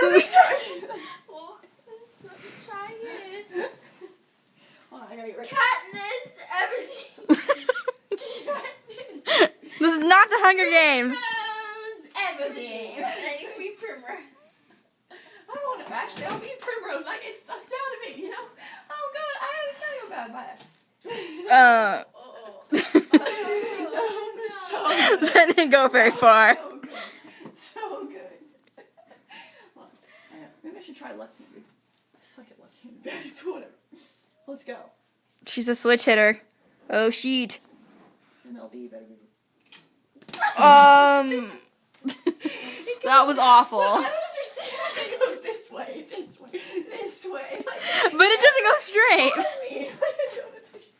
Well, let me try it. Hold on, I gotta get ready. Katniss Everdeen. This is not the Hunger Games. Primrose Everdeen. You can be Primrose. I don't want to. Actually, I'll be Primrose. I get sucked out of it, you know? Oh, God. I gotta go bad. Bye. So That didn't go very far. So good. So good. Hold on. Maybe I should try left-handed. I suck at left-handed batting, but whatever. Let's go. She's a switch hitter. Oh, sheet. MLB better be. That was awful. I don't understand. It goes this way, this way, this way. Like, But it doesn't go straight. I don't understand.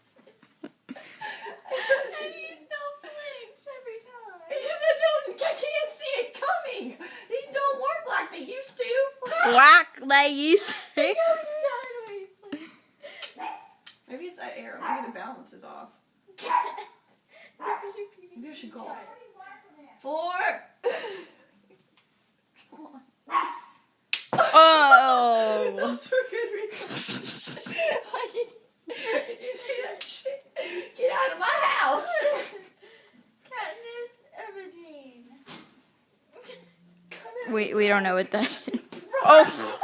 And you still flinch every time. Because I can't see it coming. These don't work like they used to. Whack like you say. It goes sideways. Maybe it's that arrow. Maybe the balance is off. Maybe I should golf. 4. Come on. Oh. Those were good reflexes. Did you see that shit? Get out of my house. Katniss Everdeen. We don't know what that is. Oh.